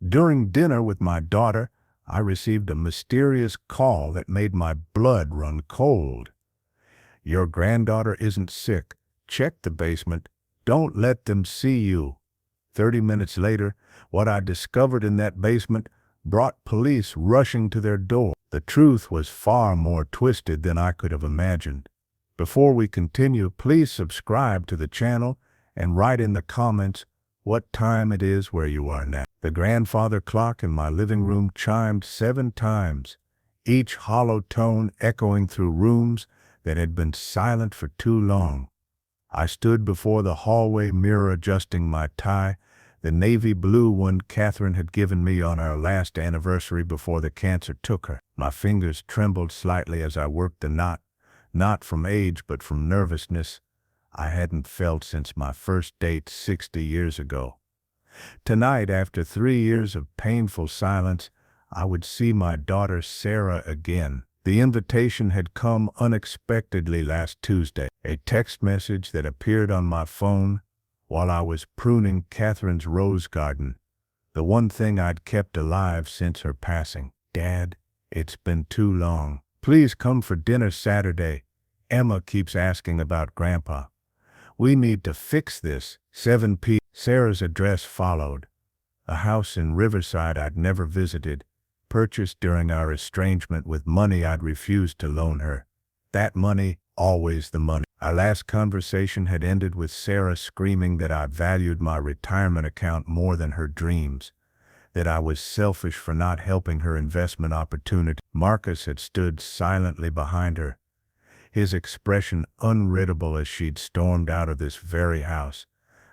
During dinner with my daughter, I received a mysterious call that made my blood run cold. "Your granddaughter isn't sick. Check the basement. Don't let them see you." 30 minutes later, what I discovered in that basement brought police rushing to their door. The truth was far more twisted than I could have imagined. Before we continue, please subscribe to the channel and write in the comments what time it is where you are now. The grandfather clock in my living room chimed 7 times, each hollow tone echoing through rooms that had been silent for too long. I stood before the hallway mirror adjusting my tie, the navy blue one Catherine had given me on our last anniversary before the cancer took her. My fingers trembled slightly as I worked the knot, not from age but from nervousness I hadn't felt since my first date 60 years ago. Tonight, after 3 years of painful silence, I would see my daughter Sarah again. The invitation had come unexpectedly last Tuesday, a text message that appeared on my phone while I was pruning Catherine's rose garden, the one thing I'd kept alive since her passing. "Dad, it's been too long. Please come for dinner Saturday. Emma keeps asking about Grandpa. We need to fix this. 7 p.m. Sarah's address followed. A house in Riverside I'd never visited, purchased during our estrangement with money I'd refused to loan her. That money, always the money. Our last conversation had ended with Sarah screaming that I valued my retirement account more than her dreams, that I was selfish for not helping her investment opportunity. Marcus had stood silently behind her, his expression unreadable as she'd stormed out of this very house,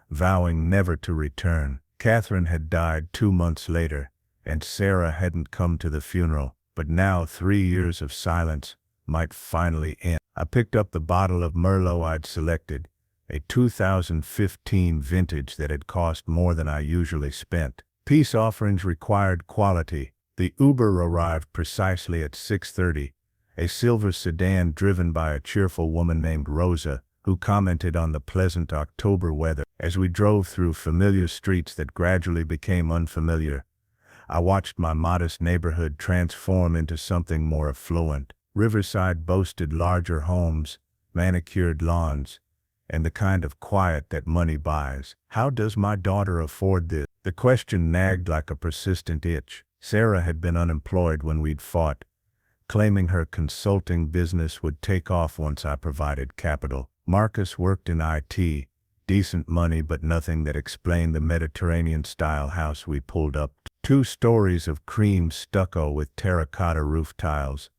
vowing never to return. Catherine had died 2 months later, and Sarah hadn't come to the funeral, but now 3 years of silence might finally end. I picked up the bottle of Merlot I'd selected, a 2015 vintage that had cost more than I usually spent. Peace offerings required quality. The Uber arrived precisely at 6:30, a silver sedan driven by a cheerful woman named Rosa, who commented on the pleasant October weather. As we drove through familiar streets that gradually became unfamiliar, I watched my modest neighborhood transform into something more affluent. Riverside boasted larger homes, manicured lawns, and the kind of quiet that money buys. How does my daughter afford this? The question nagged like a persistent itch. Sarah had been unemployed when we'd fought, claiming her consulting business would take off once I provided capital. Marcus worked in IT, decent money but nothing that explained the Mediterranean-style house we pulled up. 2 stories of cream stucco with terracotta roof tiles,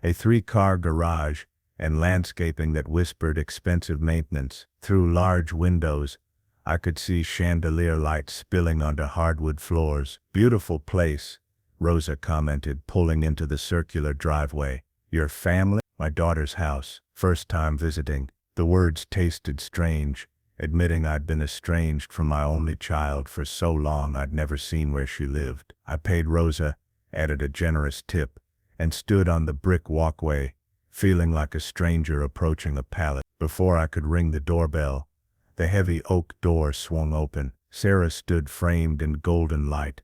a 3-car garage, and landscaping that whispered expensive maintenance. Through large windows, I could see chandelier lights spilling onto hardwood floors. "Beautiful place," Rosa commented, pulling into the circular driveway. "Your family?" "My daughter's house. First time visiting." The words tasted strange, admitting I'd been estranged from my only child for so long I'd never seen where she lived. I paid Rosa, added a generous tip, and stood on the brick walkway, feeling like a stranger approaching a palace. Before I could ring the doorbell, the heavy oak door swung open. Sarah stood framed in golden light,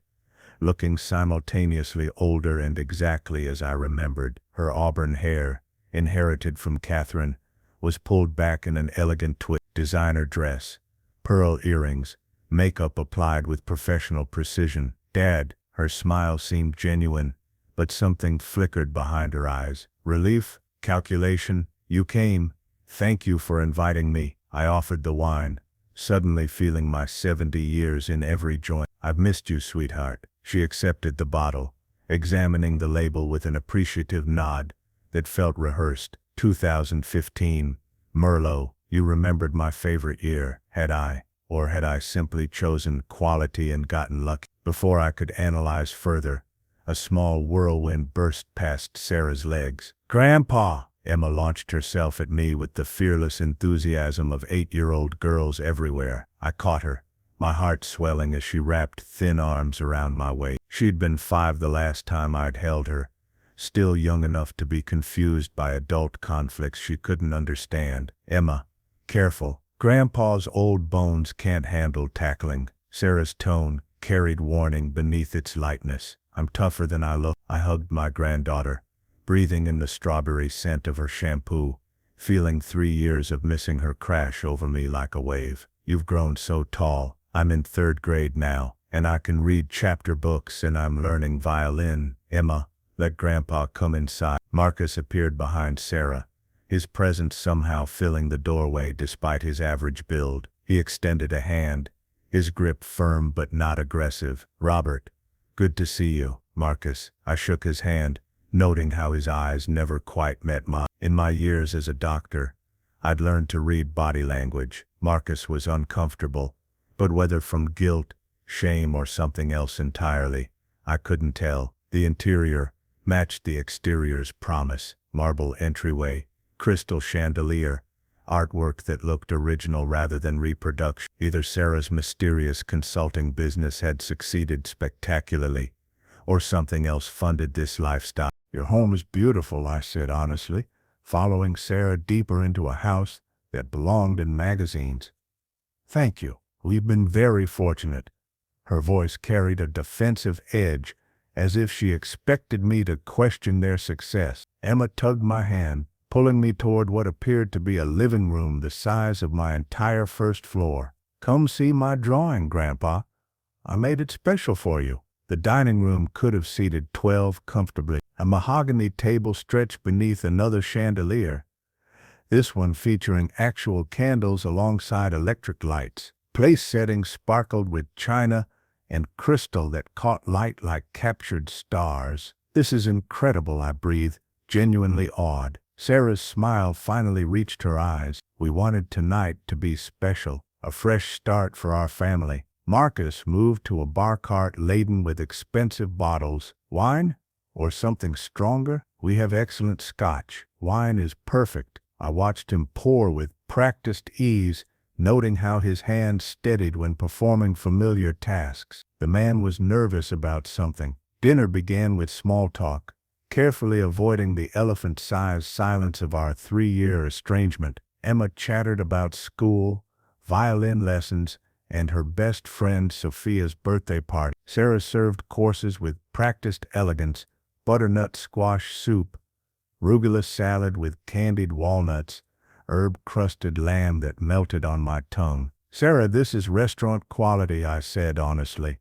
looking simultaneously older and exactly as I remembered. Her auburn hair, inherited from Catherine, was pulled back in an elegant twist. Designer dress, pearl earrings, makeup applied with professional precision. "Dad," her smile seemed genuine, but something flickered behind her eyes. "Relief? Calculation? You came. Thank you for inviting me." I offered the wine, suddenly feeling my 70 years in every joint. "I've missed you, sweetheart." She accepted the bottle, examining the label with an appreciative nod that felt rehearsed. 2015, Merlot. You remembered my favorite year, had I? Or had I simply chosen quality and gotten lucky? Before I could analyze further, a small whirlwind burst past Sarah's legs. "Grandpa!" Emma launched herself at me with the fearless enthusiasm of 8-year-old girls everywhere. I caught her, my heart swelling as she wrapped thin arms around my waist. She'd been 5 the last time I'd held her, still young enough to be confused by adult conflicts she couldn't understand. "Emma, careful. Grandpa's old bones can't handle tackling." Sarah's tone, carried warning beneath its lightness. I'm tougher than I look. I hugged my granddaughter, breathing in the strawberry scent of her shampoo, feeling 3 years of missing her crash over me like a wave. You've grown so tall. I'm in 3rd grade now, and I can read chapter books and I'm learning violin. Emma, let Grandpa come inside. Marcus appeared behind Sarah, his presence somehow filling the doorway despite his average build. He extended a hand, his grip firm but not aggressive. Robert, good to see you. Marcus. I shook his hand, noting how his eyes never quite met mine. In my years as a doctor, I'd learned to read body language. Marcus was uncomfortable, but whether from guilt, shame, or something else entirely, I couldn't tell. The interior matched the exterior's promise. Marble entryway, crystal chandelier, artwork that looked original rather than reproduction. Either Sarah's mysterious consulting business had succeeded spectacularly, or something else funded this lifestyle. Your home is beautiful, I said honestly, following Sarah deeper into a house that belonged in magazines. Thank you. We've been very fortunate. Her voice carried a defensive edge, as if she expected me to question their success. Emma tugged my hand, pulling me toward what appeared to be a living room the size of my entire 1st floor. Come see my drawing, Grandpa. I made it special for you. The dining room could have seated 12 comfortably. A mahogany table stretched beneath another chandelier, this one featuring actual candles alongside electric lights. Place settings sparkled with china and crystal that caught light like captured stars. This is incredible, I breathed, genuinely awed. Sarah's smile finally reached her eyes. We wanted tonight to be special, a fresh start for our family. Marcus moved to a bar cart laden with expensive bottles. Wine? Or something stronger? We have excellent scotch. Wine is perfect. I watched him pour with practiced ease, noting how his hands steadied when performing familiar tasks. The man was nervous about something. Dinner began with small talk, carefully avoiding the elephant-sized silence of our 3-year estrangement. Emma chattered about school, violin lessons, and her best friend Sophia's birthday party. Sarah served courses with practiced elegance: butternut squash soup, arugula salad with candied walnuts, herb-crusted lamb that melted on my tongue. Sarah, this is restaurant quality, I said honestly,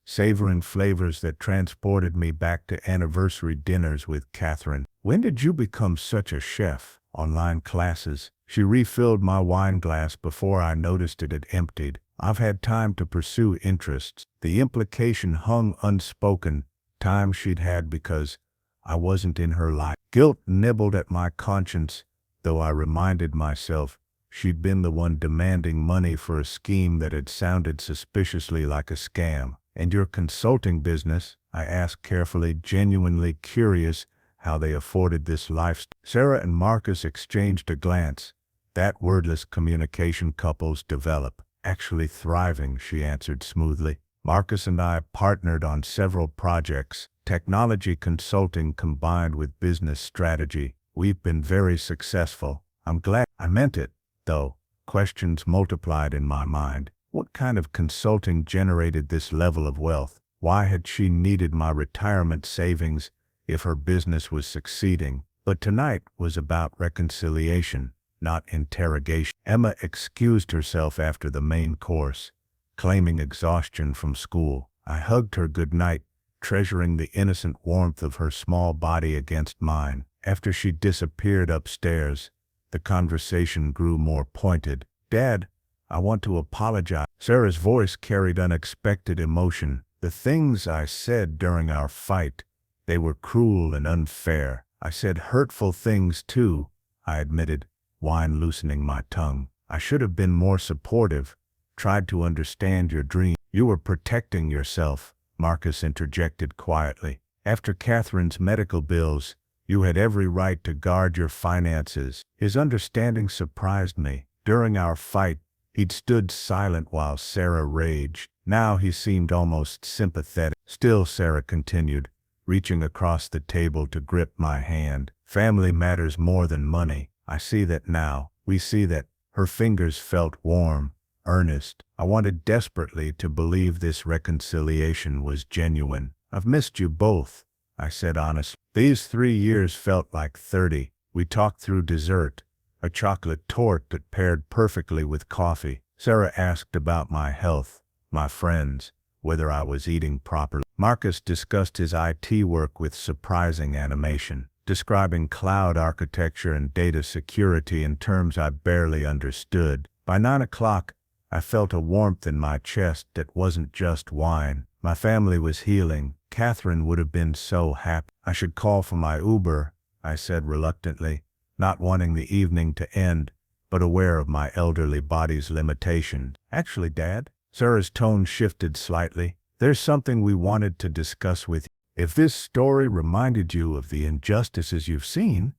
savoring flavors that transported me back to anniversary dinners with Catherine. When did you become such a chef? Online classes. She refilled my wine glass before I noticed it had emptied. I've had time to pursue interests. The implication hung unspoken, time she'd had because I wasn't in her life. Guilt nibbled at my conscience, though I reminded myself she'd been the one demanding money for a scheme that had sounded suspiciously like a scam. And your consulting business? I asked carefully, genuinely curious how they afforded this lifestyle. Sarah and Marcus exchanged a glance. That wordless communication couples develop. Actually thriving, she answered smoothly. Marcus and I partnered on several projects, technology consulting combined with business strategy. We've been very successful. I'm glad. I meant it, though. Questions multiplied in my mind. What kind of consulting generated this level of wealth? Why had she needed my retirement savings if her business was succeeding? But tonight was about reconciliation, not interrogation. Emma excused herself after the main course, claiming exhaustion from school. I hugged her goodnight, treasuring the innocent warmth of her small body against mine. After she disappeared upstairs, the conversation grew more pointed. Dad, I want to apologize. Sarah's voice carried unexpected emotion. The things I said during our fight, they were cruel and unfair. I said hurtful things too, I admitted, wine loosening my tongue. I should have been more supportive, tried to understand your dream. You were protecting yourself, Marcus interjected quietly. After Catherine's medical bills, you had every right to guard your finances. His understanding surprised me. During our fight, he'd stood silent while Sarah raged. Now he seemed almost sympathetic. Still, Sarah continued, reaching across the table to grip my hand. Family matters more than money. I see that now. We see that. Her fingers felt warm, earnest. I wanted desperately to believe this reconciliation was genuine. "I've missed you both," I said honestly. "These 3 years felt like 30. We talked through dessert, a chocolate torte that paired perfectly with coffee. Sarah asked about my health, my friends, whether I was eating properly. Marcus discussed his IT work with surprising animation, describing cloud architecture and data security in terms I barely understood. By 9 o'clock, I felt a warmth in my chest that wasn't just wine. My family was healing. Catherine would have been so happy. "I should call for my Uber," I said reluctantly, not wanting the evening to end, but aware of my elderly body's limitations. "Actually, Dad," Sarah's tone shifted slightly, "there's something we wanted to discuss with you. If this story reminded you of the injustices you've seen,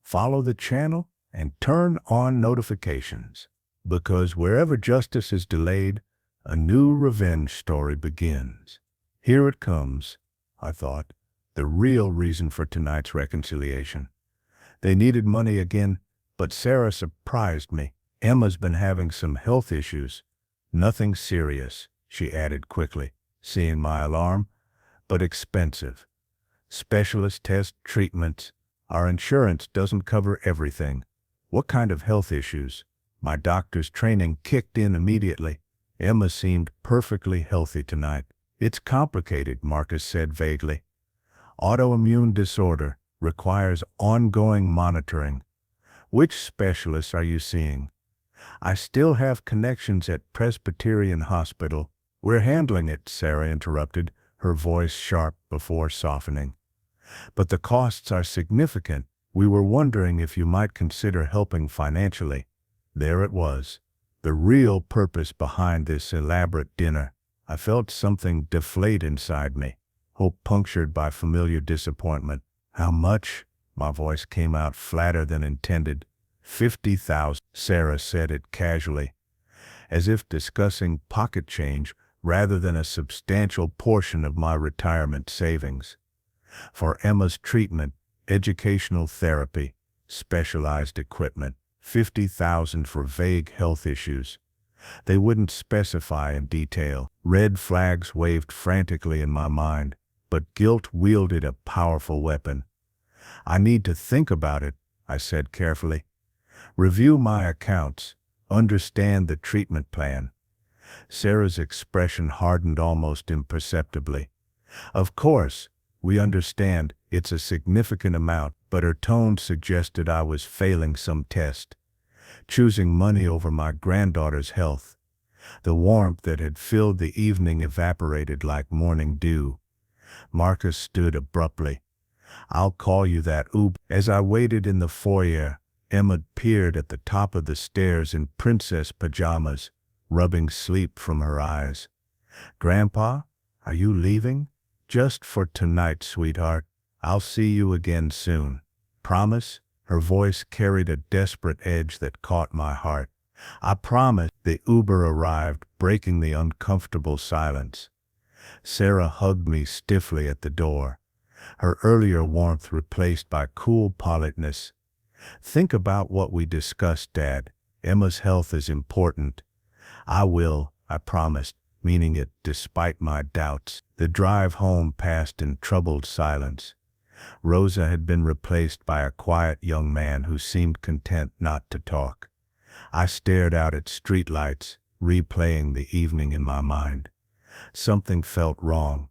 follow the channel and turn on notifications. Because wherever justice is delayed, a new revenge story begins." Here it comes, I thought, the real reason for tonight's reconciliation. They needed money again, but Sarah surprised me. "Emma's been having some health issues. Nothing serious," she added quickly, seeing my alarm, "but expensive. Specialist test treatments. Our insurance doesn't cover everything." "What kind of health issues?" My doctor's training kicked in immediately. Emma seemed perfectly healthy tonight. "It's complicated," Marcus said vaguely. "Autoimmune disorder, requires ongoing monitoring." "Which specialists are you seeing?" "I still have connections at Presbyterian Hospital." "We're handling it," Sarah interrupted, her voice sharp before softening. "But the costs are significant. We were wondering if you might consider helping financially." There it was, the real purpose behind this elaborate dinner. I felt something deflate inside me, hope punctured by familiar disappointment. "How much?" My voice came out flatter than intended. 50,000. Sarah said it casually, as if discussing pocket change rather than a substantial portion of my retirement savings. "For Emma's treatment, educational therapy, specialized equipment. 50,000 for vague health issues." They wouldn't specify in detail. Red flags waved frantically in my mind, but guilt wielded a powerful weapon. "I need to think about it," I said carefully. "Review my accounts, understand the treatment plan." Sarah's expression hardened almost imperceptibly. "Of course, we understand it's a significant amount," but her tone suggested I was failing some test, choosing money over my granddaughter's health. The warmth that had filled the evening evaporated like morning dew. Marcus stood abruptly. "I'll call you that Uber." As I waited in the foyer, Emma peered at the top of the stairs in princess pajamas, rubbing sleep from her eyes. "Grandpa, are you leaving?" "Just for tonight, sweetheart. I'll see you again soon. Promise?" Her voice carried a desperate edge that caught my heart. "I promise." The Uber arrived, breaking the uncomfortable silence. Sarah hugged me stiffly at the door, her earlier warmth replaced by cool politeness. "Think about what we discussed, Dad. Emma's health is important." "I will," I promised, meaning it despite my doubts. The drive home passed in troubled silence. Rosa had been replaced by a quiet young man who seemed content not to talk. I stared out at streetlights, replaying the evening in my mind. Something felt wrong.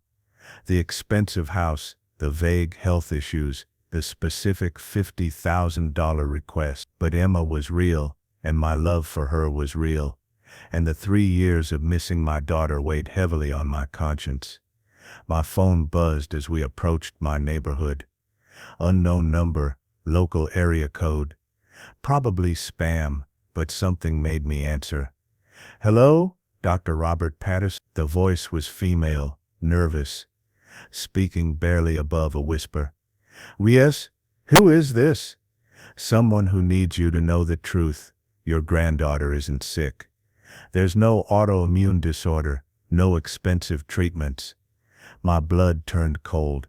The expensive house, the vague health issues, the specific $50,000 request. But Emma was real, and my love for her was real, and the 3 years of missing my daughter weighed heavily on my conscience. My phone buzzed as we approached my neighborhood. Unknown number, local area code. Probably spam, but something made me answer. "Hello, Dr. Robert Patterson." The voice was female, nervous, speaking barely above a whisper. "Yes, who is this?" "Someone who needs you to know the truth. Your granddaughter isn't sick. There's no autoimmune disorder, no expensive treatments." My blood turned cold.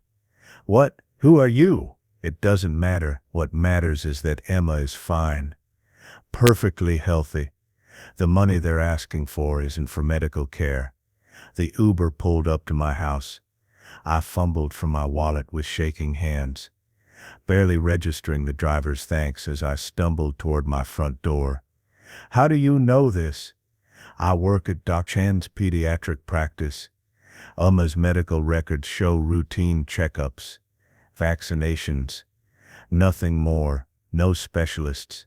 "What? Who are you?" "It doesn't matter. What matters is that Emma is fine. Perfectly healthy. The money they're asking for isn't for medical care. The Uber pulled up to my house. I fumbled for my wallet with shaking hands, barely registering the driver's thanks as I stumbled toward my front door. How do you know this? I work at Doc Chen's pediatric practice. Emma's medical records show routine checkups, vaccinations, nothing more, no specialists,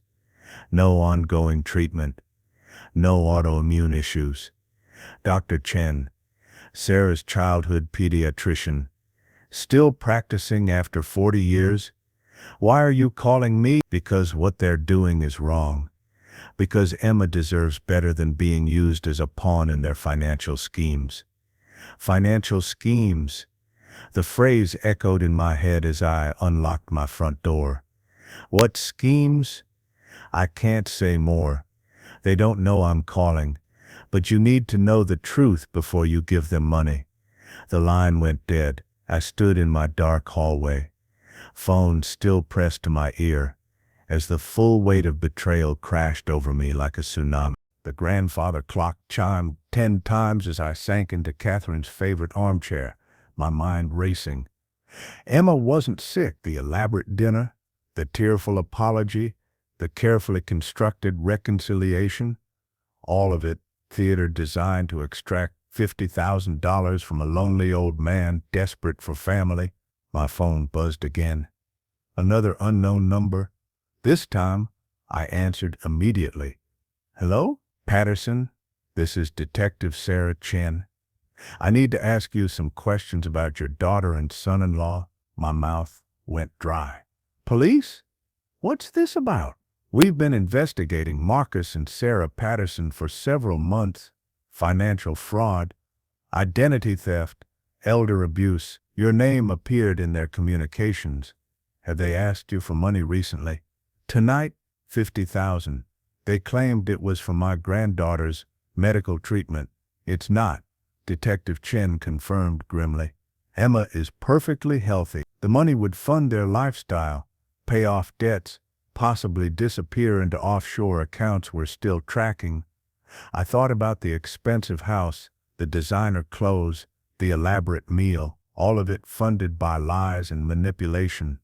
no ongoing treatment, no autoimmune issues. Dr. Chen, Sarah's childhood pediatrician, still practicing after 40 years? Why are you calling me? Because what they're doing is wrong. Because Emma deserves better than being used as a pawn in their financial schemes. Financial schemes. The phrase echoed in my head as I unlocked my front door. What schemes? I can't say more. They don't know I'm calling, but you need to know the truth before you give them money. The line went dead. I stood in my dark hallway, phone still pressed to my ear, as the full weight of betrayal crashed over me like a tsunami. The grandfather clock chimed 10 times as I sank into Catherine's favorite armchair, my mind racing. Emma wasn't sick. The elaborate dinner, the tearful apology, the carefully constructed reconciliation, all of it theater designed to extract $50,000 from a lonely old man desperate for family. My phone buzzed again. Another unknown number. This time, I answered immediately. Hello? Patterson, this is Detective Sarah Chen. I need to ask you some questions about your daughter and son-in-law. My mouth went dry. Police? What's this about? We've been investigating Marcus and Sarah Patterson for several months. Financial fraud, identity theft, elder abuse. Your name appeared in their communications. Have they asked you for money recently? Tonight, $50,000. They claimed it was for my granddaughter's medical treatment. It's not, Detective Chen confirmed grimly. Emma is perfectly healthy. The money would fund their lifestyle, pay off debts, possibly disappear into offshore accounts we're still tracking. I thought about the expensive house, the designer clothes, the elaborate meal, all of it funded by lies and manipulation.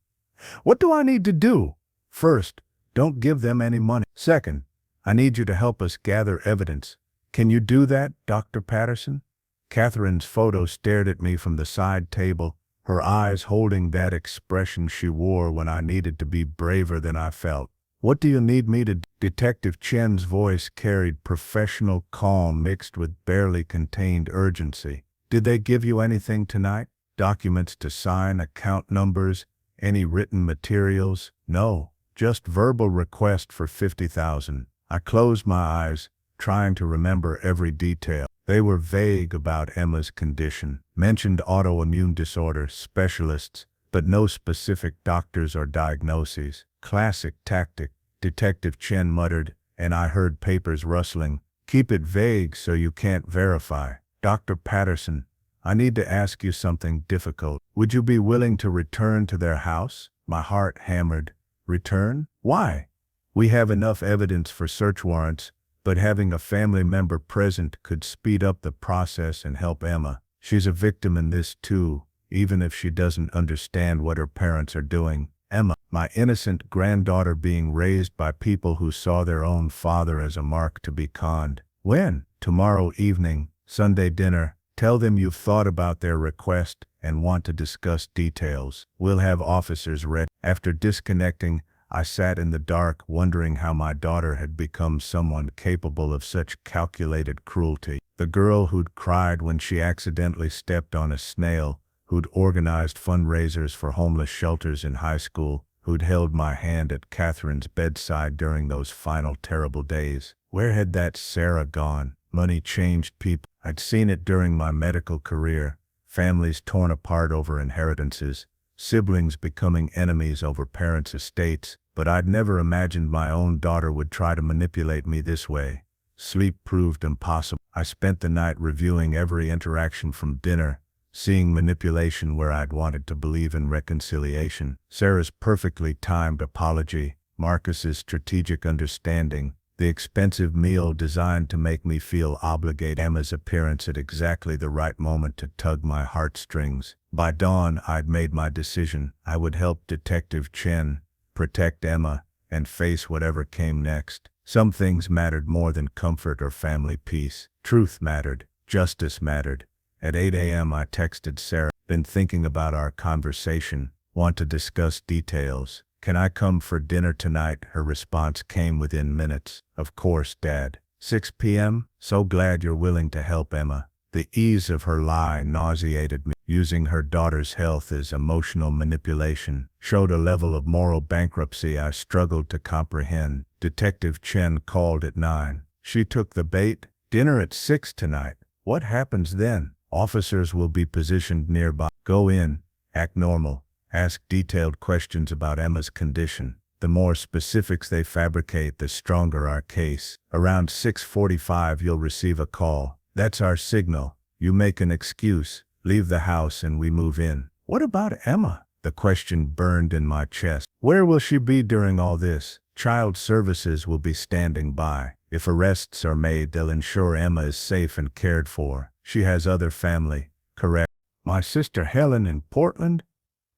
What do I need to do? First, don't give them any money. Second, I need you to help us gather evidence. Can you do that, Dr. Patterson? Catherine's photo stared at me from the side table, her eyes holding that expression she wore when I needed to be braver than I felt. What do you need me to do? Detective Chen's voice carried professional calm mixed with barely contained urgency. Did they give you anything tonight? Documents to sign, account numbers, any written materials? No, just verbal request for $50,000. I closed my eyes, trying to remember every detail. They were vague about Emma's condition, mentioned autoimmune disorder specialists, but no specific doctors or diagnoses. Classic tactic, Detective Chen muttered, and I heard papers rustling. Keep it vague so you can't verify. Dr. Patterson, I need to ask you something difficult. Would you be willing to return to their house? My heart hammered. Return? Why? We have enough evidence for search warrants, but having a family member present could speed up the process and help Emma. She's a victim in this too, even if she doesn't understand what her parents are doing. Emma, my innocent granddaughter being raised by people who saw their own father as a mark to be conned. When? Tomorrow evening, Sunday dinner. Tell them you've thought about their request and want to discuss details. We'll have officers ready. After disconnecting, I sat in the dark wondering how my daughter had become someone capable of such calculated cruelty. The girl who'd cried when she accidentally stepped on a snail, who'd organized fundraisers for homeless shelters in high school, who'd held my hand at Catherine's bedside during those final terrible days. Where had that Sarah gone? Money changed people. I'd seen it during my medical career, families torn apart over inheritances, siblings becoming enemies over parents' estates, but I'd never imagined my own daughter would try to manipulate me this way. Sleep proved impossible. I spent the night reviewing every interaction from dinner, seeing manipulation where I'd wanted to believe in reconciliation. Sarah's perfectly timed apology, Marcus's strategic understanding, The expensive meal designed to make me feel obligated. Emma's appearance at exactly the right moment to tug my heartstrings. By dawn, I'd made my decision. I would help Detective Chen protect Emma and face whatever came next. Some things mattered more than comfort or family peace. Truth mattered. Justice mattered. At 8 a.m. I texted Sarah. Been thinking about our conversation. Want to discuss details. Can I come for dinner tonight? Her response came within minutes. Of course, Dad. 6 p.m. So glad you're willing to help Emma. The ease of her lie nauseated me. Using her daughter's health as emotional manipulation showed a level of moral bankruptcy I struggled to comprehend. Detective Chen called at 9. She took the bait. Dinner at 6 tonight. What happens then? Officers will be positioned nearby. Go in, act normal, ask detailed questions about Emma's condition. The more specifics they fabricate, the stronger our case. Around 6:45 you'll receive a call. That's our signal. You make an excuse, leave the house, and we move in. What about Emma? The question burned in my chest. Where will she be during all this? Child Services will be standing by. If arrests are made, they'll ensure Emma is safe and cared for. She has other family, correct? My sister Helen in Portland?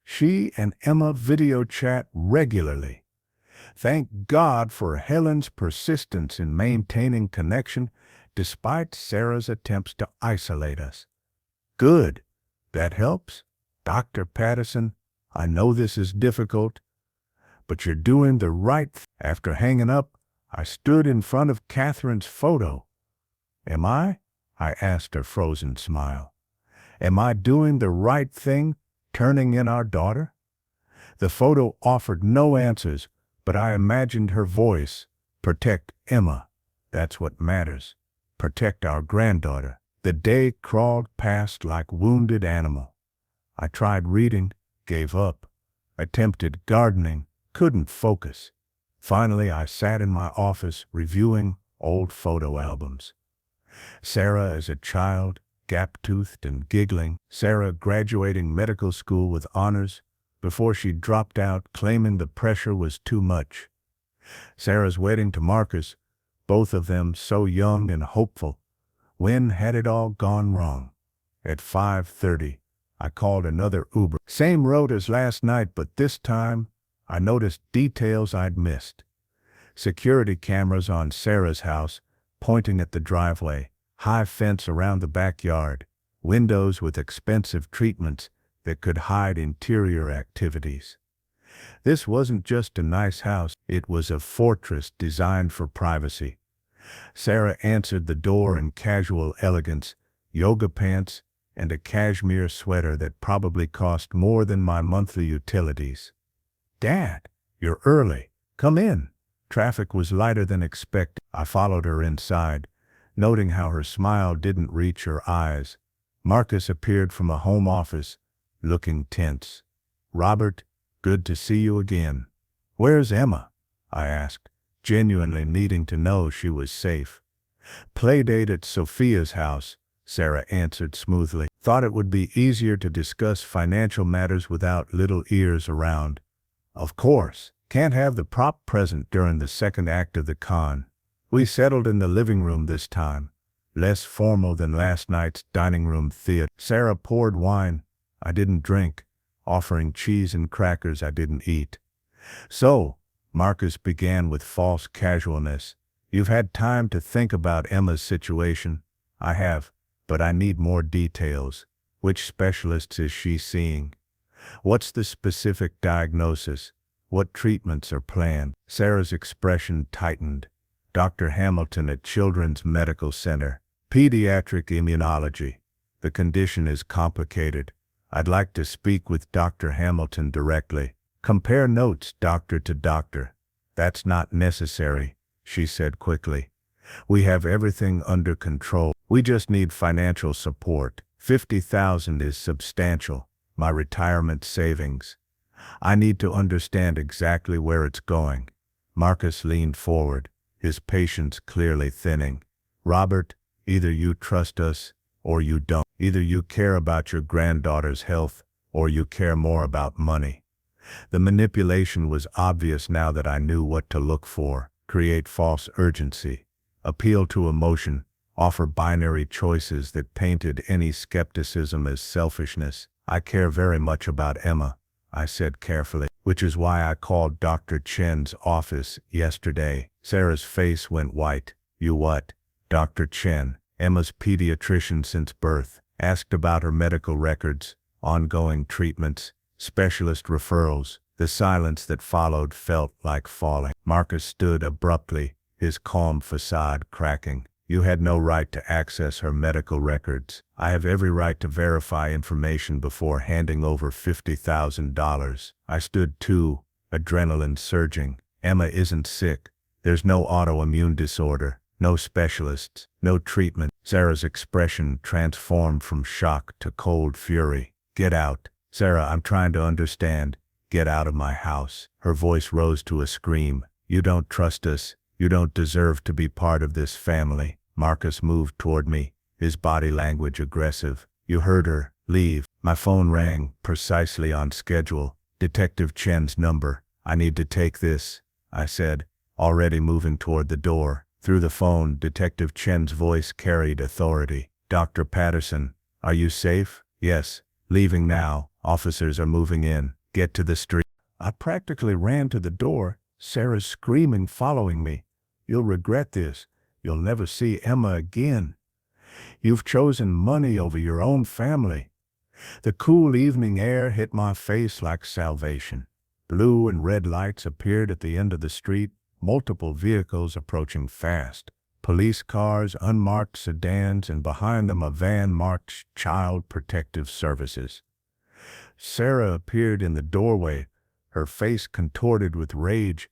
She and Emma video chat regularly. Thank God for Helen's persistence in maintaining connection despite Sarah's attempts to isolate us. Good. That helps. Dr. Patterson, I know this is difficult, but you're doing the right thing. After hanging up, I stood in front of Catherine's photo. Am I? I asked her frozen smile. Am I doing the right thing, turning in our daughter? The photo offered no answers, but I imagined her voice. Protect Emma. That's what matters. Protect our granddaughter. The day crawled past like wounded animal. I tried reading, gave up. Attempted gardening, couldn't focus. Finally, I sat in my office reviewing old photo albums. Sarah as a child, gap-toothed and giggling. Sarah graduating medical school with honors before she dropped out, claiming the pressure was too much. Sarah's wedding to Marcus, both of them so young and hopeful. When had it all gone wrong? At 5:30, I called another Uber. Same road as last night, but this time I noticed details I'd missed. Security cameras on Sarah's house, pointing at the driveway, high fence around the backyard, windows with expensive treatments that could hide interior activities. This wasn't just a nice house, it was a fortress designed for privacy. Sarah answered the door in casual elegance, yoga pants, and a cashmere sweater that probably cost more than my monthly utilities. Dad, you're early. Come in. Traffic was lighter than expected. I followed her inside, noting how her smile didn't reach her eyes. Marcus appeared from a home office, looking tense. Robert, good to see you again. Where's Emma? I asked, genuinely needing to know she was safe. Playdate at Sophia's house, Sarah answered smoothly. Thought it would be easier to discuss financial matters without little ears around. Of course, can't have the prop present during the second act of the con. We settled in the living room this time, less formal than last night's dining room theater. Sarah poured wine I didn't drink, offering cheese and crackers I didn't eat. So, Marcus began with false casualness. You've had time to think about Emma's situation. I have, but I need more details. Which specialists is she seeing? What's the specific diagnosis? What treatments are planned? Sarah's expression tightened. Dr. Hamilton at Children's Medical Center. Pediatric immunology. The condition is complicated. I'd like to speak with Dr. Hamilton directly. Compare notes doctor to doctor. That's not necessary, she said quickly. We have everything under control. We just need financial support. $50,000 is substantial. My retirement savings. I need to understand exactly where it's going. Marcus leaned forward, his patience clearly thinning. Robert, either you trust us or you don't. Either you care about your granddaughter's health or you care more about money. The manipulation was obvious now that I knew what to look for. create false urgency, appeal to emotion, offer binary choices that painted any skepticism as selfishness. I care very much about Emma, I said carefully, which is why I called Dr. Chen's office yesterday. Sarah's face went white. You what? Dr. Chen, Emma's pediatrician since birth, asked about her medical records, ongoing treatments, specialist referrals. The silence that followed felt like falling. Marcus stood abruptly, his calm facade cracking. You had no right to access her medical records. I have every right to verify information before handing over $50,000. I stood too, adrenaline surging. Emma isn't sick. There's no autoimmune disorder, no specialists, no treatment. Sarah's expression transformed from shock to cold fury. Get out. Sarah, I'm trying to understand. Get out of my house. Her voice rose to a scream. You don't trust us. You don't deserve to be part of this family. Marcus moved toward me, his body language aggressive. You heard her. Leave. My phone rang, precisely on schedule. Detective Chen's number. I need to take this, I said, already moving toward the door. Through the phone, Detective Chen's voice carried authority. Dr. Patterson, are you safe? Yes. Leaving now. Officers are moving in. Get to the street. I practically ran to the door, Sarah's screaming following me. You'll regret this. You'll never see Emma again. You've chosen money over your own family. The cool evening air hit my face like salvation. Blue and red lights appeared at the end of the street, multiple vehicles approaching fast. Police cars, unmarked sedans, and behind them a van marked Child Protective Services. Sarah appeared in the doorway, her face contorted with rage.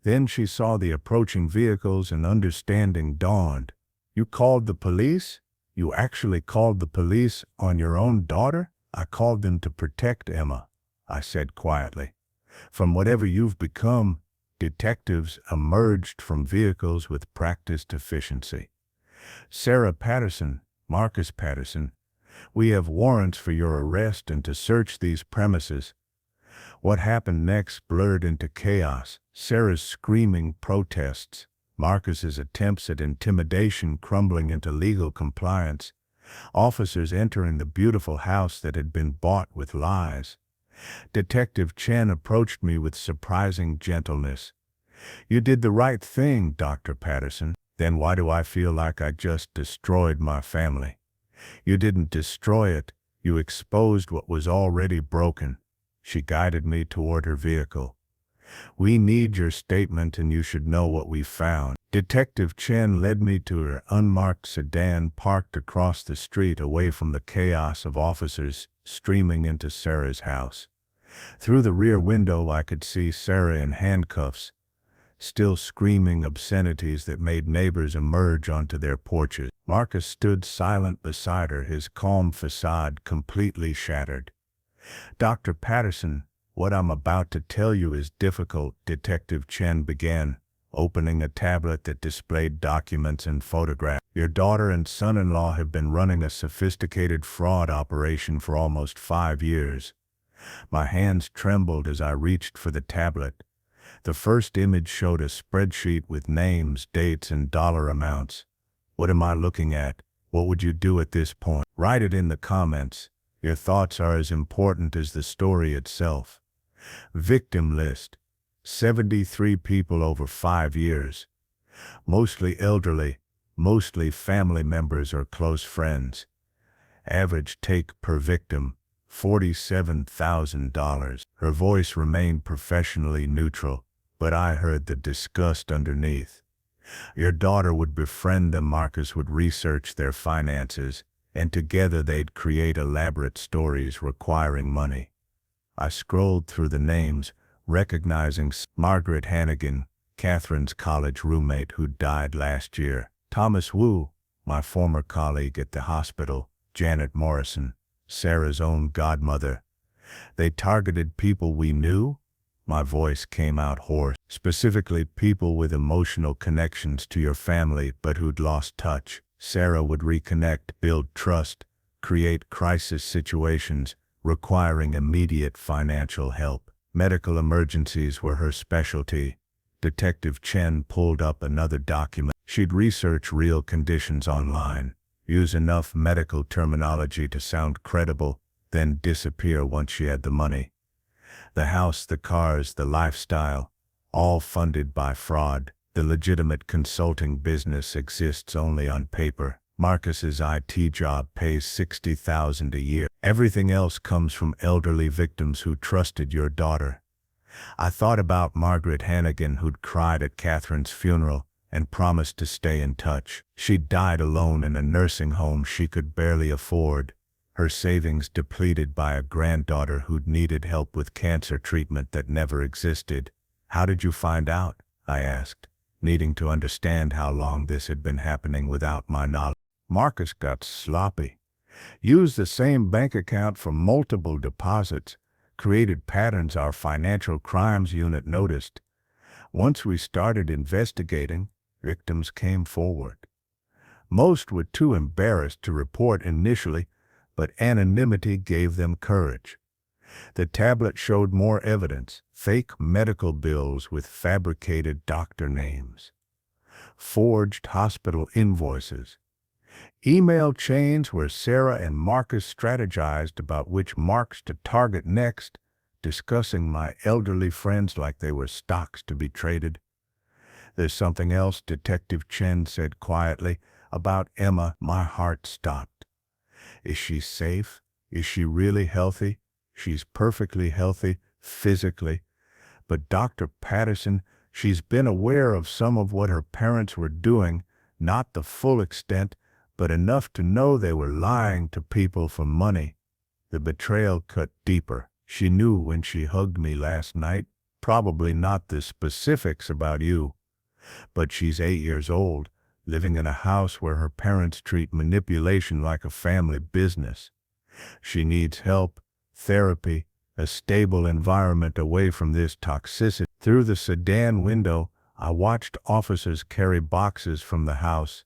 Then she saw the approaching vehicles and understanding dawned. You called the police? You actually called the police on your own daughter? I called them to protect Emma, I said quietly. From whatever you've become, detectives emerged from vehicles with practiced efficiency. Sarah Patterson, Marcus Patterson, we have warrants for your arrest and to search these premises. What happened next blurred into chaos. Sarah's screaming protests, Marcus's attempts at intimidation crumbling into legal compliance, officers entering the beautiful house that had been bought with lies. Detective Chen approached me with surprising gentleness. You did the right thing, Dr. Patterson. Then why do I feel like I just destroyed my family? You didn't destroy it. You exposed what was already broken. She guided me toward her vehicle. We need your statement and you should know what we found. Detective Chen led me to her unmarked sedan parked across the street away from the chaos of officers streaming into Sarah's house. Through the rear window I could see Sarah in handcuffs, still screaming obscenities that made neighbors emerge onto their porches. Marcus stood silent beside her, his calm facade completely shattered. Dr. Patterson, what I'm about to tell you is difficult, Detective Chen began, opening a tablet that displayed documents and photographs. Your daughter and son-in-law have been running a sophisticated fraud operation for almost 5 years. My hands trembled as I reached for the tablet. The first image showed a spreadsheet with names, dates, and dollar amounts. What am I looking at? What would you do at this point? Write it in the comments. Your thoughts are as important as the story itself. Victim list. 73 people over 5 years. Mostly elderly, mostly family members or close friends. Average take per victim, $47,000. Her voice remained professionally neutral, but I heard the disgust underneath. Your daughter would befriend them, Marcus would research their finances, and together they'd create elaborate stories requiring money. I scrolled through the names, recognizing Margaret Hannigan, Catherine's college roommate who died last year, Thomas Wu, my former colleague at the hospital, Janet Morrison, Sarah's own godmother. They targeted people we knew? My voice came out hoarse. Specifically people with emotional connections to your family but who'd lost touch. Sarah would reconnect, build trust, create crisis situations requiring immediate financial help. Medical emergencies were her specialty. Detective Chen pulled up another document. She'd research real conditions online, use enough medical terminology to sound credible, then disappear once she had the money. The house, the cars, the lifestyle, all funded by fraud. The legitimate consulting business exists only on paper. Marcus's IT job pays $60,000 a year. Everything else comes from elderly victims who trusted your daughter. I thought about Margaret Hannigan, who'd cried at Catherine's funeral and promised to stay in touch. She died alone in a nursing home she could barely afford, her savings depleted by a granddaughter who'd needed help with cancer treatment that never existed. How did you find out? I asked, needing to understand how long this had been happening without my knowledge. Marcus got sloppy. Used the same bank account for multiple deposits, created patterns our financial crimes unit noticed. Once we started investigating, victims came forward. Most were too embarrassed to report initially, but anonymity gave them courage. The tablet showed more evidence: fake medical bills with fabricated doctor names, forged hospital invoices, email chains where Sarah and Marcus strategized about which marks to target next, discussing my elderly friends like they were stocks to be traded. There's something else, Detective Chen said quietly, about Emma. My heart stopped. Is she safe? Is she really healthy? She's perfectly healthy, physically. But Dr. Patterson, she's been aware of some of what her parents were doing, not the full extent, but enough to know they were lying to people for money. The betrayal cut deeper. She knew when she hugged me last night, probably not the specifics about you. But she's 8 years old, living in a house where her parents treat manipulation like a family business. She needs help, therapy, a stable environment away from this toxicity. Through the sedan window, I watched officers carry boxes from the house,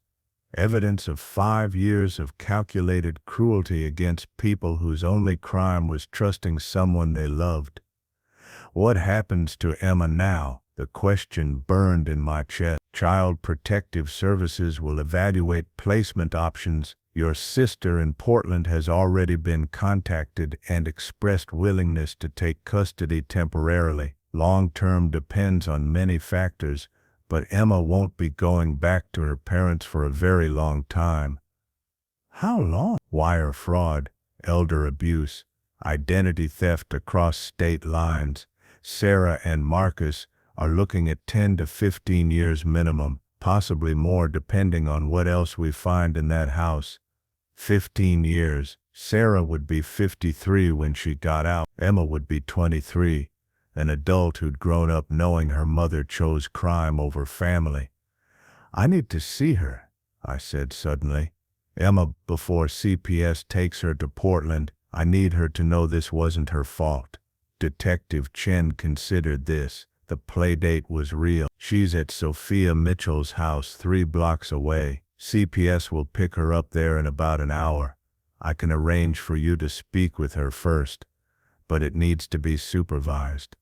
evidence of 5 years of calculated cruelty against people whose only crime was trusting someone they loved. What happens to Emma now? The question burned in my chest. Child Protective Services will evaluate placement options. Your sister in Portland has already been contacted and expressed willingness to take custody temporarily. Long-term depends on many factors, but Emma won't be going back to her parents for a very long time. How long? Wire fraud, elder abuse, identity theft across state lines. Sarah and Marcus are looking at 10 to 15 years minimum, possibly more depending on what else we find in that house. 15 years. Sarah would be 53 when she got out. Emma would be 23, an adult who'd grown up knowing her mother chose crime over family. I need to see her, I said suddenly. Emma, before CPS takes her to Portland, I need her to know this wasn't her fault. Detective Chen considered this. The playdate was real. She's at Sophia Mitchell's house 3 blocks away. CPS will pick her up there in about an hour. I can arrange for you to speak with her first, but it needs to be supervised.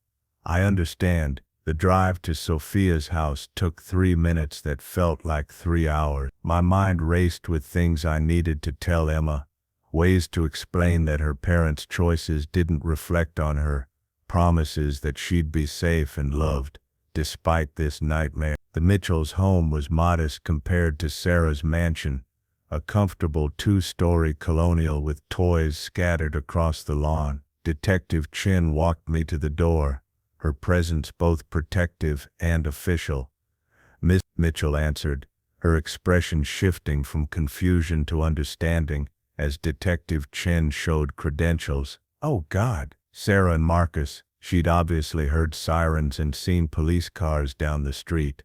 I understand. The drive to Sophia's house took 3 minutes that felt like 3 hours. My mind raced with things I needed to tell Emma, ways to explain that her parents' choices didn't reflect on her, promises that she'd be safe and loved, despite this nightmare. The Mitchells' home was modest compared to Sarah's mansion, a comfortable 2-story colonial with toys scattered across the lawn. Detective Chen walked me to the door, her presence both protective and official. Miss Mitchell answered, her expression shifting from confusion to understanding as Detective Chen showed credentials. Oh God, Sarah and Marcus. She'd obviously heard sirens and seen police cars down the street.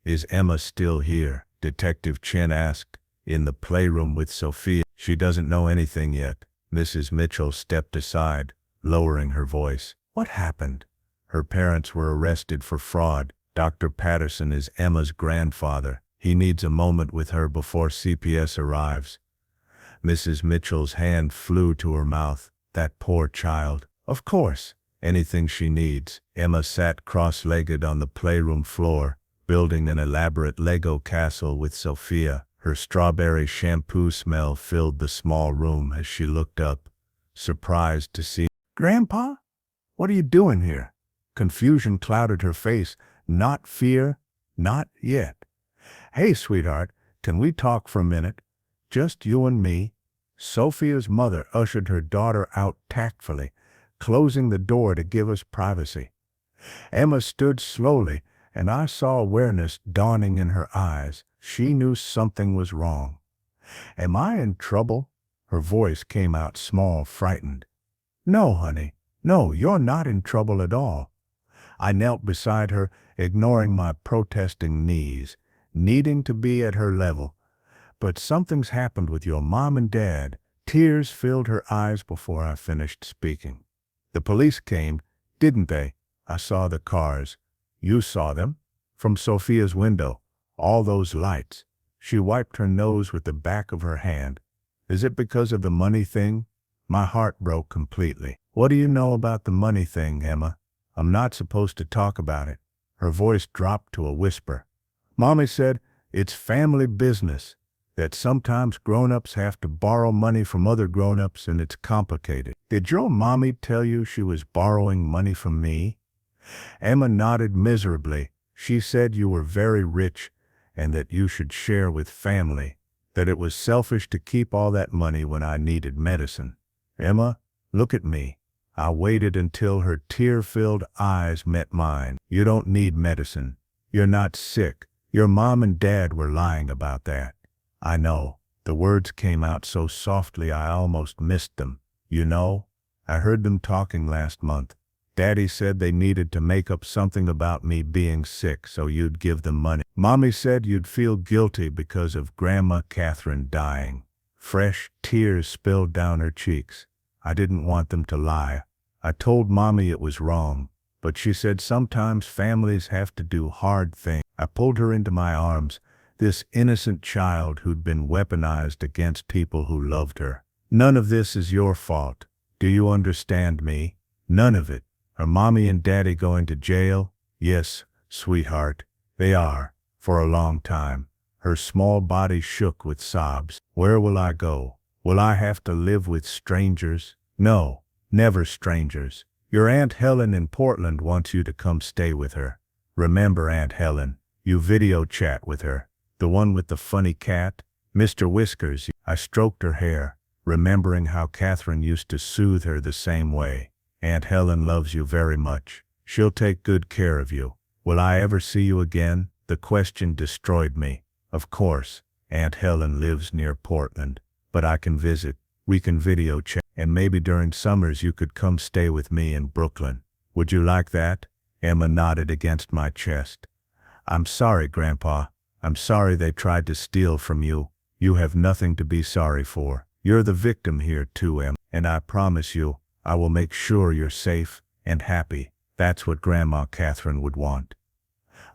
Is Emma still here? Detective Chen asked. In the playroom with Sophia. She doesn't know anything yet. Mrs. Mitchell stepped aside, lowering her voice. What happened? Her parents were arrested for fraud. Dr. Patterson is Emma's grandfather. He needs a moment with her before CPS arrives. Mrs. Mitchell's hand flew to her mouth. That poor child. Of course. Anything she needs. Emma sat cross-legged on the playroom floor, building an elaborate Lego castle with Sophia. Her strawberry shampoo smell filled the small room as she looked up, surprised to see. "Grandpa? What are you doing here?" Confusion clouded her face, not fear, not yet. "Hey, sweetheart, can we talk for a minute? Just you and me." Sophia's mother ushered her daughter out tactfully, closing the door to give us privacy. Emma stood slowly, and I saw awareness dawning in her eyes. She knew something was wrong. "Am I in trouble?" Her voice came out small, frightened. "No, honey. No, you're not in trouble at all." I knelt beside her, ignoring my protesting knees, needing to be at her level. "But something's happened with your mom and dad." Tears filled her eyes before I finished speaking. "The police came, didn't they?" I saw the cars. "You saw them?" "From Sophia's window. All those lights." She wiped her nose with the back of her hand. "Is it because of the money thing?" My heart broke completely. "What do you know about the money thing, Emma?" "I'm not supposed to talk about it." Her voice dropped to a whisper. "Mommy said it's family business, that sometimes grown-ups have to borrow money from other grown-ups and it's complicated." "Did your mommy tell you she was borrowing money from me?" Emma nodded miserably. "She said you were very rich and that you should share with family, that it was selfish to keep all that money when I needed medicine." "Emma, look at me." I waited until her tear-filled eyes met mine. "You don't need medicine. You're not sick. Your mom and dad were lying about that." "I know." The words came out so softly I almost missed them. "You know, I heard them talking last month. Daddy said they needed to make up something about me being sick so you'd give them money. Mommy said you'd feel guilty because of Grandma Catherine dying." Fresh tears spilled down her cheeks. I didn't want them to lie. I told Mommy it was wrong, but she said sometimes families have to do hard things. I pulled her into my arms, this innocent child who'd been weaponized against people who loved her. "None of this is your fault. Do you understand me? None of it. Are Mommy and Daddy going to jail?" "Yes, sweetheart, they are, for a long time." Her small body shook with sobs. "Where will I go? Will I have to live with strangers?" "No, never strangers. Your Aunt Helen in Portland wants you to come stay with her. Remember Aunt Helen? You video chat with her. The one with the funny cat? Mr. Whiskers." I stroked her hair, remembering how Catherine used to soothe her the same way. "Aunt Helen loves you very much. She'll take good care of you." "Will I ever see you again?" The question destroyed me. Of course, Aunt Helen lives near Portland, but I can visit. We can video chat, and maybe during summers you could come stay with me in Brooklyn. Would you like that? Emma nodded against my chest. "I'm sorry, Grandpa. I'm sorry they tried to steal from you. You have nothing to be sorry for. You're the victim here too, Emma, and I promise you, I will make sure you're safe and happy." That's what Grandma Catherine would want.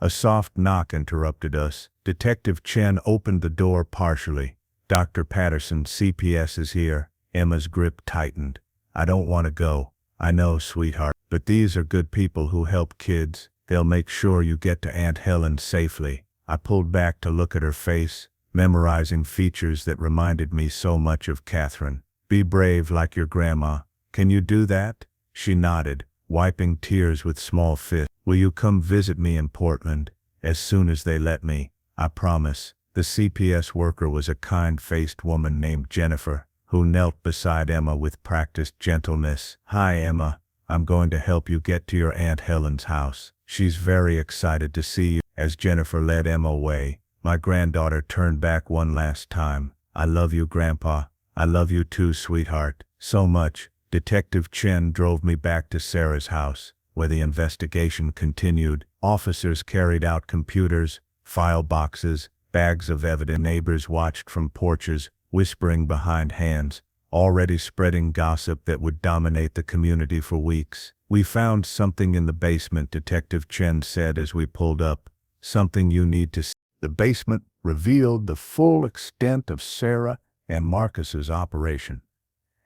A soft knock interrupted us. Detective Chen opened the door partially. "Dr. Patterson, CPS is here." Emma's grip tightened. "I don't want to go. I know, sweetheart, but these are good people who help kids. They'll make sure you get to Aunt Helen safely." I pulled back to look at her face, memorizing features that reminded me so much of Catherine. "Be brave like your grandma. Can you do that?" She nodded, wiping tears with small fists. "Will you come visit me in Portland? As soon as they let me. I promise." The CPS worker was a kind-faced woman named Jennifer, who knelt beside Emma with practiced gentleness. "Hi, Emma. I'm going to help you get to your Aunt Helen's house. She's very excited to see you." As Jennifer led Emma away, my granddaughter turned back one last time. "I love you, Grandpa. I love you too, sweetheart. So much." Detective Chen drove me back to Sarah's house, where the investigation continued. Officers carried out computers, file boxes, bags of evidence. Neighbors watched from porches, whispering behind hands, already spreading gossip that would dominate the community for weeks. "We found something in the basement," Detective Chen said as we pulled up. "Something you need to see." The basement revealed the full extent of Sarah and Marcus's operation.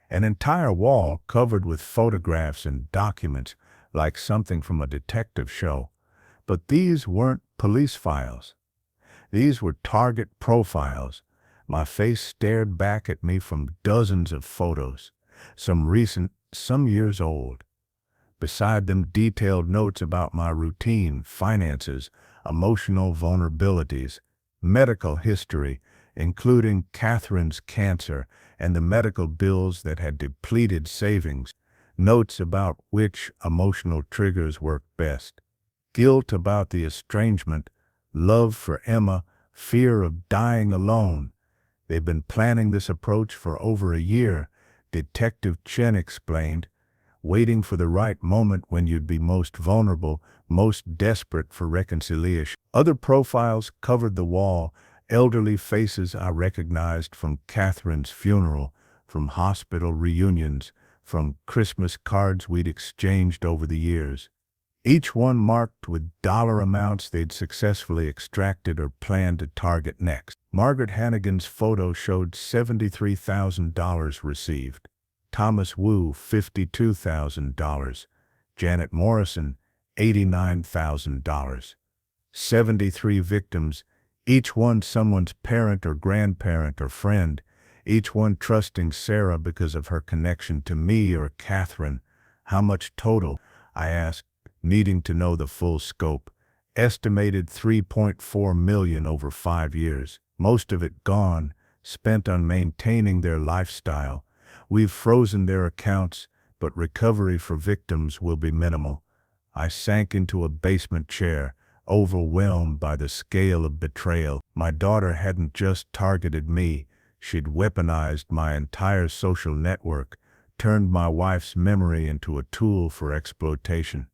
An entire wall covered with photographs and documents like something from a detective show. But these weren't police files. These were target profiles. My face stared back at me from dozens of photos, some recent, some years old. Beside them, detailed notes about my routine, finances, emotional vulnerabilities, medical history, including Catherine's cancer and the medical bills that had depleted savings, notes about which emotional triggers worked best, guilt about the estrangement, love for Emma, fear of dying alone. They've been planning this approach for over a year, Detective Chen explained, waiting for the right moment when you'd be most vulnerable, most desperate for reconciliation. Other profiles covered the wall, elderly faces I recognized from Catherine's funeral, from hospital reunions, from Christmas cards we'd exchanged over the years. Each one marked with dollar amounts they'd successfully extracted or planned to target next. Margaret Hannigan's photo showed $73,000 received. Thomas Wu, $52,000. Janet Morrison, $89,000. 73 victims, each one someone's parent or grandparent or friend, each one trusting Sarah because of her connection to me or Catherine. How much total? I asked, needing to know the full scope. Estimated $3.4 million over 5 years. Most of it gone, spent on maintaining their lifestyle. We've frozen their accounts, but recovery for victims will be minimal. I sank into a basement chair, overwhelmed by the scale of betrayal. My daughter hadn't just targeted me, she'd weaponized my entire social network, turned my wife's memory into a tool for exploitation.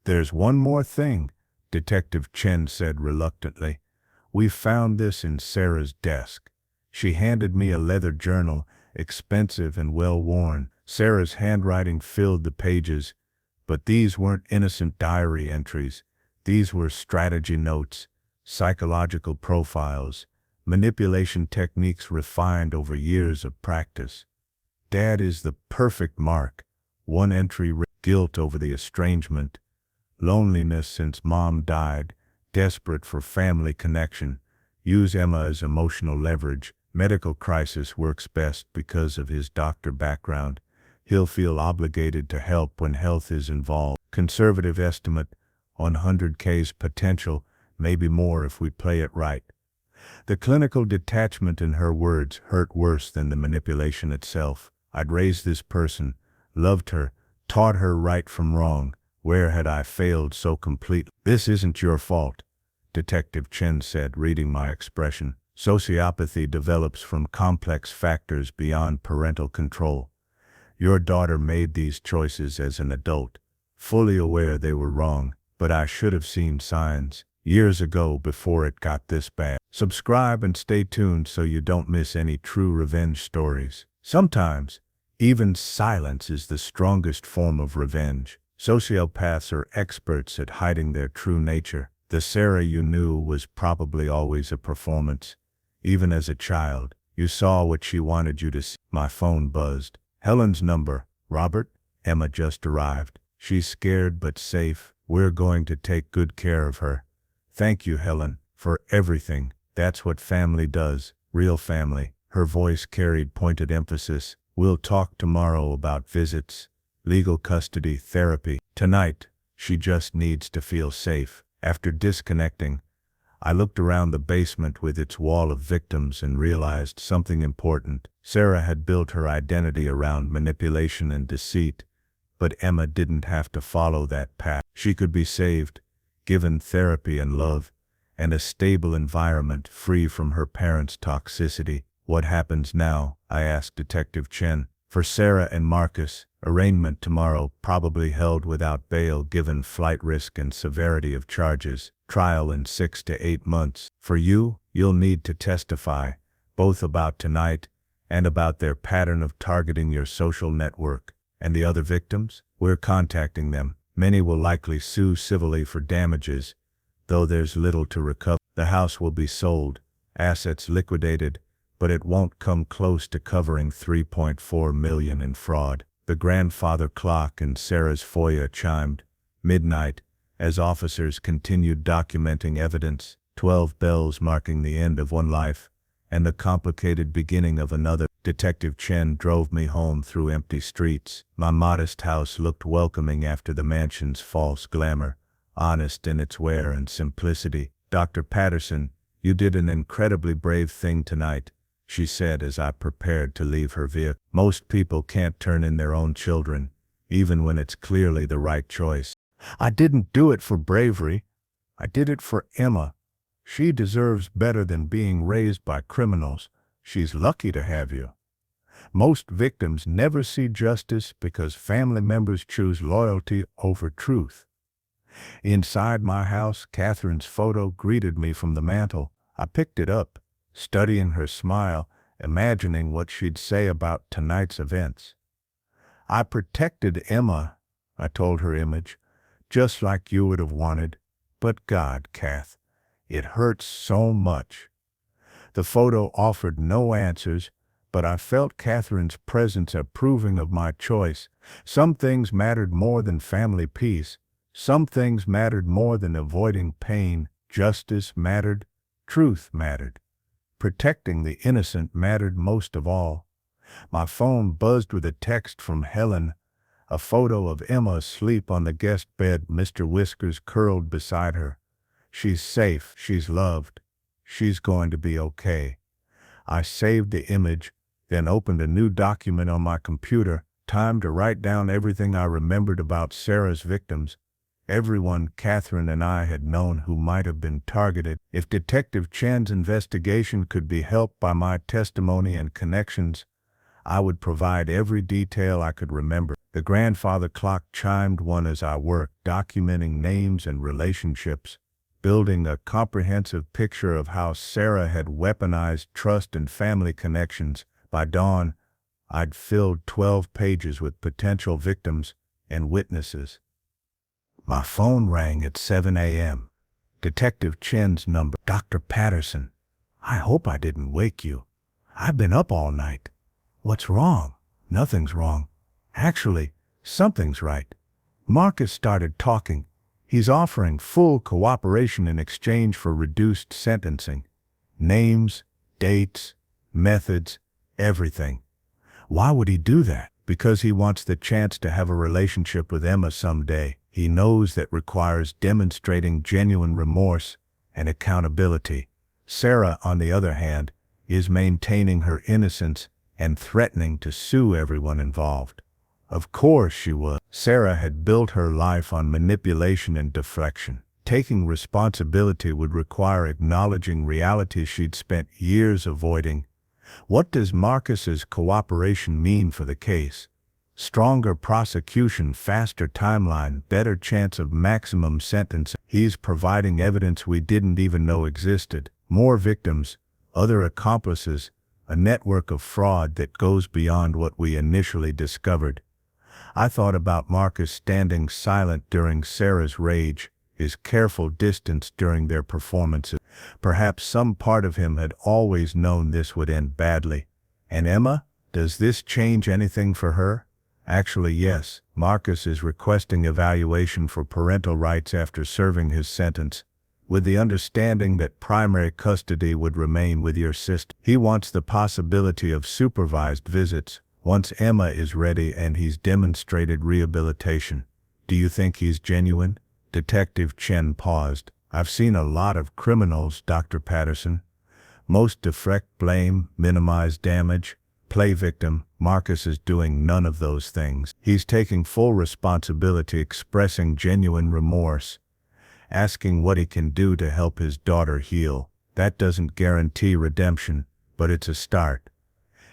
There's one more thing, Detective Chen said reluctantly. We found this in Sarah's desk. She handed me a leather journal, expensive and well-worn. Sarah's handwriting filled the pages, but these weren't innocent diary entries. These were strategy notes, psychological profiles, manipulation techniques refined over years of practice. Dad is the perfect mark. One entry: guilt over the estrangement, loneliness since Mom died, desperate for family connection, use Emma as emotional leverage. Medical crisis works best because of his doctor background. He'll feel obligated to help when health is involved. Conservative estimate, 100K's potential, maybe more if we play it right. The clinical detachment in her words hurt worse than the manipulation itself. I'd raised this person, loved her, taught her right from wrong. Where had I failed so completely? This isn't your fault, Detective Chen said, reading my expression. Sociopathy develops from complex factors beyond parental control. Your daughter made these choices as an adult, fully aware they were wrong, but I should have seen signs years ago before it got this bad. Subscribe and stay tuned so you don't miss any true revenge stories. Sometimes, even silence is the strongest form of revenge. Sociopaths are experts at hiding their true nature. The Sarah you knew was probably always a performance. Even as a child, you saw what she wanted you to see. My phone buzzed. Helen's number. Robert, Emma just arrived. She's scared but safe. We're going to take good care of her. Thank you, Helen, for everything. That's what family does. Real family. Her voice carried pointed emphasis. We'll talk tomorrow about visits, legal custody, therapy. Tonight, she just needs to feel safe. After disconnecting, I looked around the basement with its wall of victims and realized something important. Sarah had built her identity around manipulation and deceit, but Emma didn't have to follow that path. She could be saved, given therapy and love, and a stable environment free from her parents' toxicity. What happens now? I asked Detective Chen. For Sarah and Marcus, arraignment tomorrow, probably held without bail given flight risk and severity of charges. Trial in 6 to 8 months. For you, you'll need to testify, both about tonight and about their pattern of targeting your social network. And the other victims? We're contacting them. Many will likely sue civilly for damages, though there's little to recover. The house will be sold, assets liquidated, but it won't come close to covering $3.4 million in fraud. The grandfather clock in Sarah's foyer chimed. Midnight, as officers continued documenting evidence, 12 bells marking the end of one life and the complicated beginning of another. Detective Chen drove me home through empty streets. My modest house looked welcoming after the mansion's false glamour, honest in its wear and simplicity. "Dr. Patterson, you did an incredibly brave thing tonight," she said as I prepared to leave her vehicle. "Most people can't turn in their own children, even when it's clearly the right choice." "I didn't do it for bravery. I did it for Emma. She deserves better than being raised by criminals. She's lucky to have you." Most victims never see justice because family members choose loyalty over truth. Inside my house, Catherine's photo greeted me from the mantel. I picked it up, studying her smile, imagining what she'd say about tonight's events. "I protected Emma," I told her image, "just like you would have wanted. But God, Kath, it hurts so much." The photo offered no answers, but I felt Catherine's presence approving of my choice. Some things mattered more than family peace. Some things mattered more than avoiding pain. Justice mattered. Truth mattered. Protecting the innocent mattered most of all. My phone buzzed with a text from Helen, a photo of Emma asleep on the guest bed, Mr. Whiskers curled beside her. "She's safe, she's loved, she's going to be okay." I saved the image, then opened a new document on my computer. Time to write down everything I remembered about Sarah's victims, everyone Catherine and I had known who might have been targeted. If Detective Chen's investigation could be helped by my testimony and connections, I would provide every detail I could remember. The grandfather clock chimed one as I worked, documenting names and relationships, building a comprehensive picture of how Sarah had weaponized trust and family connections. By dawn, I'd filled 12 pages with potential victims and witnesses. My phone rang at 7 a.m. Detective Chen's number. "Dr. Patterson, I hope I didn't wake you. I've been up all night." "What's wrong?" "Nothing's wrong. Actually, something's right." Marcus started talking. He's offering full cooperation in exchange for reduced sentencing. Names, dates, methods, everything. Why would he do that? Because he wants the chance to have a relationship with Emma someday. He knows that requires demonstrating genuine remorse and accountability. Sarah, on the other hand, is maintaining her innocence and threatening to sue everyone involved. Of course she would. Sarah had built her life on manipulation and deflection. Taking responsibility would require acknowledging reality she'd spent years avoiding. What does Marcus's cooperation mean for the case? Stronger prosecution, faster timeline, better chance of maximum sentence. He's providing evidence we didn't even know existed. More victims, other accomplices, a network of fraud that goes beyond what we initially discovered. I thought about Marcus standing silent during Sarah's rage, his careful distance during their performances. Perhaps some part of him had always known this would end badly. And Emma? Does this change anything for her? Actually, yes. Marcus is requesting evaluation for parental rights after serving his sentence, with the understanding that primary custody would remain with your sister. He wants the possibility of supervised visits once Emma is ready and he's demonstrated rehabilitation. Do you think he's genuine? Detective Chen paused. "I've seen a lot of criminals, Dr. Patterson. Most deflect blame, minimize damage, play victim. Marcus is doing none of those things. He's taking full responsibility, expressing genuine remorse, asking what he can do to help his daughter heal. That doesn't guarantee redemption, but it's a start."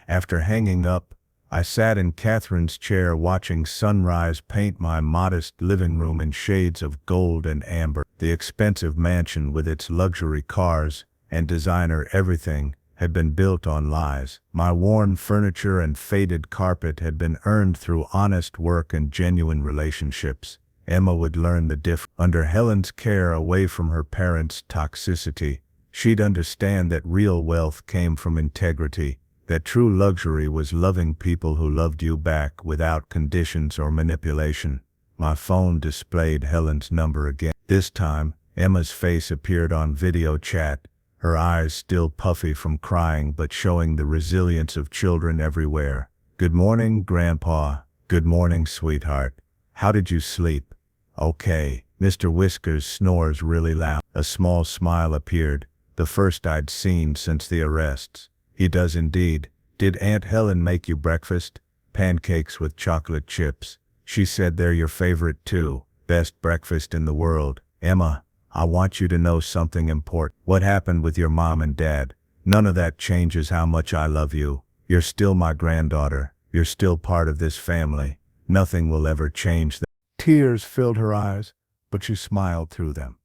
After hanging up, I sat in Catherine's chair watching sunrise paint my modest living room in shades of gold and amber. The expensive mansion with its luxury cars and designer everything had been built on lies. My worn furniture and faded carpet had been earned through honest work and genuine relationships. Emma would learn the difference. Under Helen's care, away from her parents' toxicity, she'd understand that real wealth came from integrity, that true luxury was loving people who loved you back without conditions or manipulation. My phone displayed Helen's number again. This time, Emma's face appeared on video chat, her eyes still puffy from crying but showing the resilience of children everywhere. "Good morning, Grandpa. Good morning, sweetheart. How did you sleep?" "Okay." Mr. Whiskers snores really loud. A small smile appeared, the first I'd seen since the arrests. "He does indeed. Did Aunt Helen make you breakfast?" "Pancakes with chocolate chips. She said they're your favorite too. Best breakfast in the world." "Emma, I want you to know something important." "What happened with your mom and dad?" "None of that changes how much I love you. You're still my granddaughter. You're still part of this family. Nothing will ever change that." Tears filled her eyes, but she smiled through them.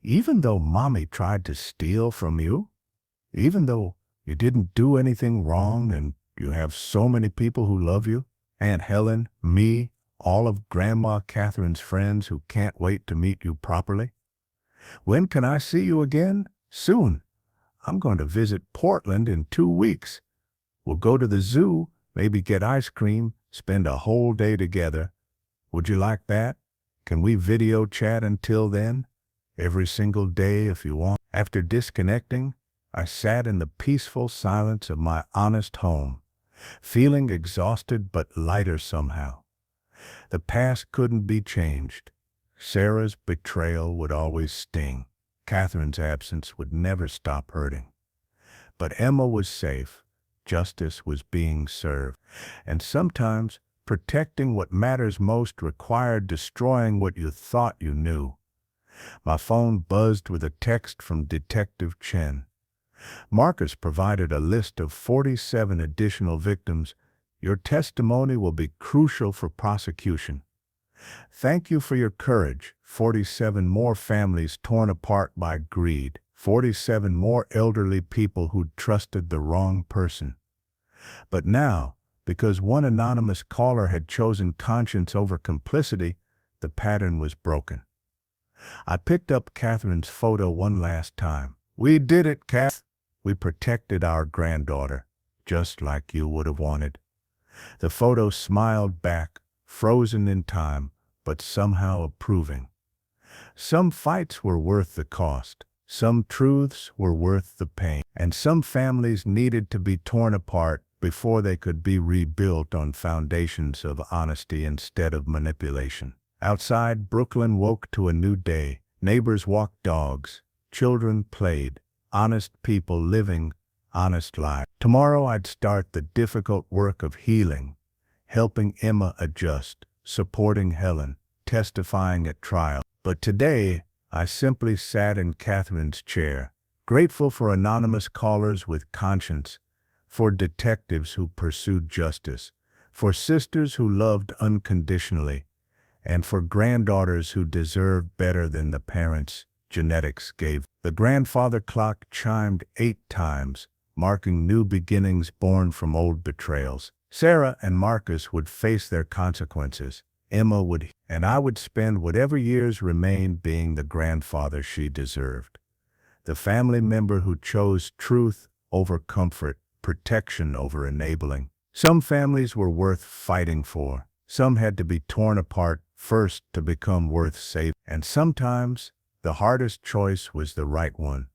"Even though Mommy tried to steal from you? Even though you didn't do anything wrong and you have so many people who love you? Aunt Helen, me, all of Grandma Catherine's friends who can't wait to meet you properly? When can I see you again?" "Soon. I'm going to visit Portland in 2 weeks. We'll go to the zoo, maybe get ice cream, spend a whole day together. Would you like that? Can we video chat until then? Every single day if you want." After disconnecting, I sat in the peaceful silence of my honest home, feeling exhausted but lighter somehow. The past couldn't be changed. Sarah's betrayal would always sting. Catherine's absence would never stop hurting. But Emma was safe. Justice was being served. And sometimes protecting what matters most required destroying what you thought you knew. My phone buzzed with a text from Detective Chen. "Marcus provided a list of 47 additional victims. Your testimony will be crucial for prosecution. Thank you for your courage. 47 more families torn apart by greed. 47 more elderly people who'd trusted the wrong person. But now, because one anonymous caller had chosen conscience over complicity, the pattern was broken." I picked up Catherine's photo one last time. "We did it, Kath. We protected our granddaughter, just like you would have wanted." The photo smiled back, frozen in time, but somehow approving. Some fights were worth the cost. Some truths were worth the pain. And some families needed to be torn apart before they could be rebuilt on foundations of honesty instead of manipulation. Outside, Brooklyn woke to a new day. Neighbors walked dogs. Children played. Honest people living honest lives. Tomorrow I'd start the difficult work of healing, helping Emma adjust, supporting Helen, testifying at trial. But today, I simply sat in Catherine's chair, grateful for anonymous callers with conscience, for detectives who pursued justice, for sisters who loved unconditionally, and for granddaughters who deserved better than the parents genetics gave. The grandfather clock chimed 8 times, marking new beginnings born from old betrayals. Sarah and Marcus would face their consequences. Emma would, and I would spend whatever years remained being the grandfather she deserved. The family member who chose truth over comfort, protection over enabling. Some families were worth fighting for. Some had to be torn apart first to become worth saving. And sometimes, the hardest choice was the right one,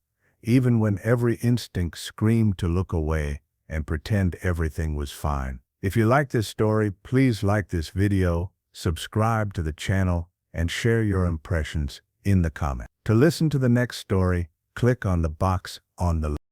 even when every instinct screamed to look away and pretend everything was fine. If you like this story, please like this video, subscribe to the channel, and share your impressions in the comments. To listen to the next story, click on the box on the left.